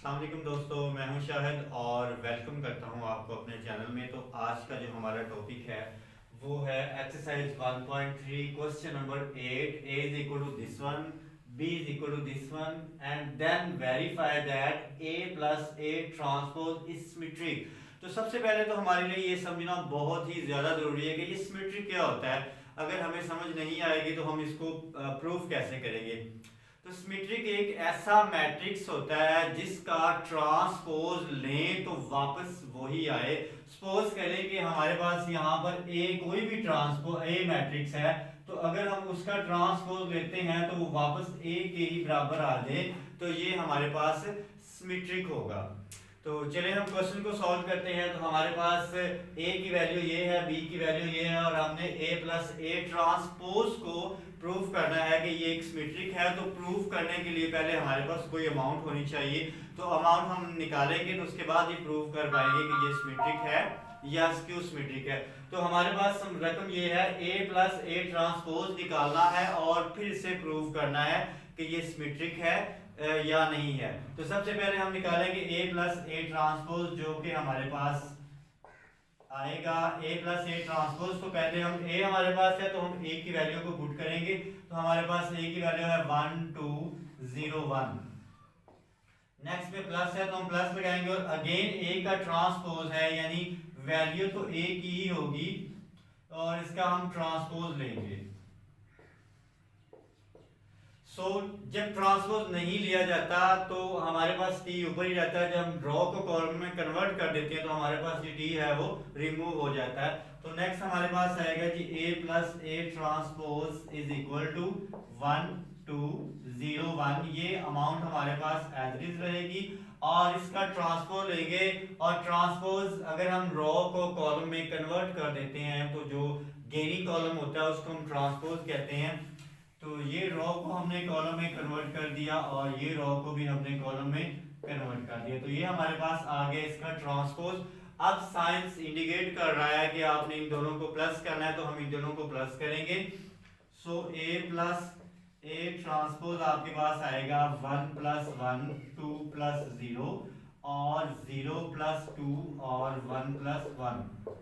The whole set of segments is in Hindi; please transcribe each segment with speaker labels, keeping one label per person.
Speaker 1: अस्सलाम वालेकुम दोस्तों, मैं हूं शाहिद और वेलकम करता हूं आपको अपने चैनल में। तो आज का जो हमारा टॉपिक है वो है exercise 1.3 question number 8। A is equal to this one, B is equal to this one and then verify that A plus A transpose is symmetric. तो सबसे पहले तो हमारे लिए ये समझना बहुत ही ज़्यादा ज़रूरी है कि ये सिमेट्रिक क्या होता है। अगर हमें समझ नहीं आएगी तो हम इसको प्रूफ कैसे करेंगे। तो सिमेट्रिक एक ऐसा मैट्रिक्स होता है जिसका ट्रांसपोज लें तो वापस वही आए। सपोज करें कि हमारे पास यहाँ पर ए कोई भी ट्रांसपोज ए मैट्रिक्स है, तो अगर हम उसका ट्रांसपोज लेते हैं तो वो वापस ए के ही बराबर आ जाए, तो ये हमारे पास सिमेट्रिक होगा। तो चलिए हम क्वेश्चन को सॉल्व करते हैं। तो हमारे पास a की वैल्यू ये है, b की वैल्यू ये है और हमने a प्लस ए ट्रांसपोज को प्रूफ करना है कि ये एक सिमेट्रिक है। तो प्रूफ करने के लिए पहले हमारे पास कोई अमाउंट होनी चाहिए। तो अमाउंट हम निकालेंगे तो उसके बाद ही प्रूफ कर पाएंगे कि ये सिमेट्रिक है या स्क्यू सिमेट्रिक है। तो हमारे पास रकम ये है, a प्लस ए ट्रांसपोज निकालना है और फिर इसे प्रूफ करना है कि ये सिमेट्रिक है या नहीं है। तो सबसे पहले हम निकालेंगे a प्लस ए ट्रांसपोज, जो कि हमारे पास आएगा a प्लस ए ट्रांसपोज। तो पहले हम a हमारे पास है तो हम a की वैल्यू को पुट करेंगे। तो हमारे पास a की वैल्यू है 1 2 0 1। नेक्स्ट पे प्लस है तो हम प्लस लगाएंगे और अगेन a का ट्रांसपोज है, यानी वैल्यू तो a की ही होगी और इसका हम ट्रांसपोज लेंगे। जब ट्रांसपोज नहीं लिया जाता तो हमारे पास t ऊपर ही रहता है। जब हम ड्रॉ को कॉलम में कन्वर्ट कर देते हैं तो हमारे पास ये t है वो रिमूव हो जाता है। तो नेक्स्ट हमारे पास आएगा जी a plus A transpose is equal to 1 2 0 1। ये अमाउंट हमारे पास एज इट इज रहेगी और इसका ट्रांसपोज लेंगे। और ट्रांसपोज अगर हम रो को कॉलम में कन्वर्ट कर देते हैं तो जो गेनी कॉलम होता है उसको हम ट्रांसपोज कहते हैं। तो ये रो को हमने कॉलम में कन्वर्ट कर दिया और ये रो को भी हमने कॉलम में कन्वर्ट कर दिया। तो ये हमारे पास आ गया इसका ट्रांसपोज। अब साइंस इंडिकेट कर रहा है कि आपने इन दोनों को प्लस करना है, तो हम इन दोनों को प्लस करेंगे। सो a प्लस ए ट्रांसपोज आपके पास आएगा 1 प्लस 1 2 प्लस 0 और 0 प्लस 2 और 1 प्लस 1।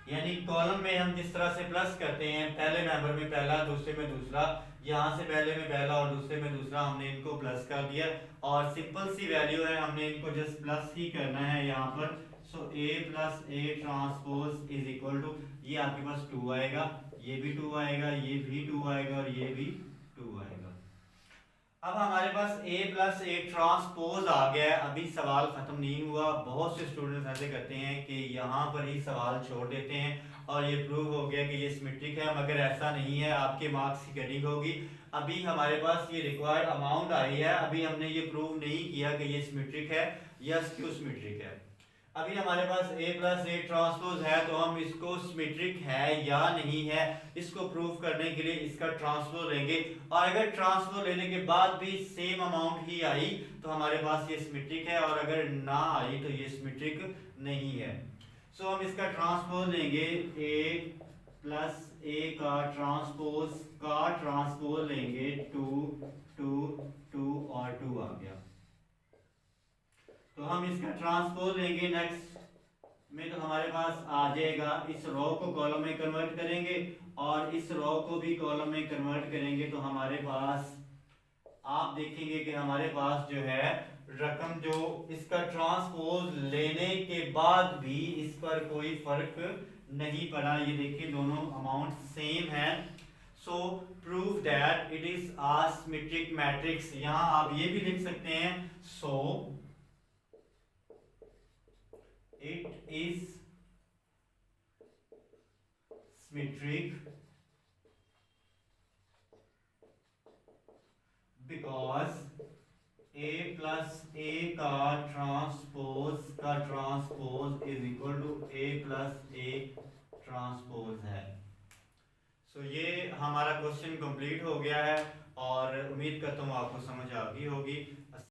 Speaker 1: यानी कॉलम में हम जिस तरह से प्लस करते हैं, पहले मेंबर में पहला दूसरे में दूसरा, यहाँ से पहले में पहला और दूसरे में दूसरा, हमने इनको प्लस कर दिया और सिंपल सी वैल्यू है, हमने इनको जस्ट प्लस ही करना है यहाँ पर। So a plus A transpose is equal to, ये आपके पास 2 आएगा, ये भी 2 आएगा, ये भी 2 आएगा और ये भी 2 आएगा। अब हमारे पास a प्लस ए ट्रांसपोज आ गया है। अभी सवाल खत्म नहीं हुआ। बहुत से स्टूडेंट्स ऐसे करते हैं कि यहाँ पर ही सवाल छोड़ देते हैं और ये प्रूव हो गया कि ये सिमेट्रिक है, मगर ऐसा नहीं है। आपके मार्क्स की कटिंग होगी। अभी हमारे पास ये रिक्वायर्ड अमाउंट आई है, अभी हमने ये प्रूव नहीं किया कि ये सिमेट्रिक है या स्क्यू सिमेट्रिक है। अभी हमारे पास a प्लस ए ट्रांसपोज है तो हम इसको सिमेट्रिक है या नहीं है इसको प्रूव करने के लिए इसका ट्रांसपोज लेंगे। और अगर ट्रांसपोज लेने के बाद भी सेम अमाउंट ही आई तो हमारे पास ये सिमेट्रिक है, और अगर ना आई तो ये सिमेट्रिक नहीं है। सो हम इसका ट्रांसपोज लेंगे, a प्लस ए का ट्रांसपोज लेंगे 2 2 2 और 2 आ गया। तो हम इसका ट्रांसपोज लेंगे नेक्स्ट में, तो हमारे पास आ जाएगा, इस रो को कॉलम में कन्वर्ट करेंगे और इस रो को भी कॉलम में कन्वर्ट करेंगे। तो हमारे पास आप देखेंगे कि हमारे पास जो है रकम, जो इसका ट्रांसपोज लेने के बाद भी इस पर कोई फर्क नहीं पड़ा। ये देखिए दोनों अमाउंट सेम है। So prove that it is a symmetric matrix. यहाँ आप ये भी लिख सकते हैं, so it is symmetric because a plus A का transpose is equal to a plus A transpose है। सो ये हमारा क्वेश्चन कंप्लीट हो गया है और उम्मीद करता हूँ आपको समझ आ गई होगी।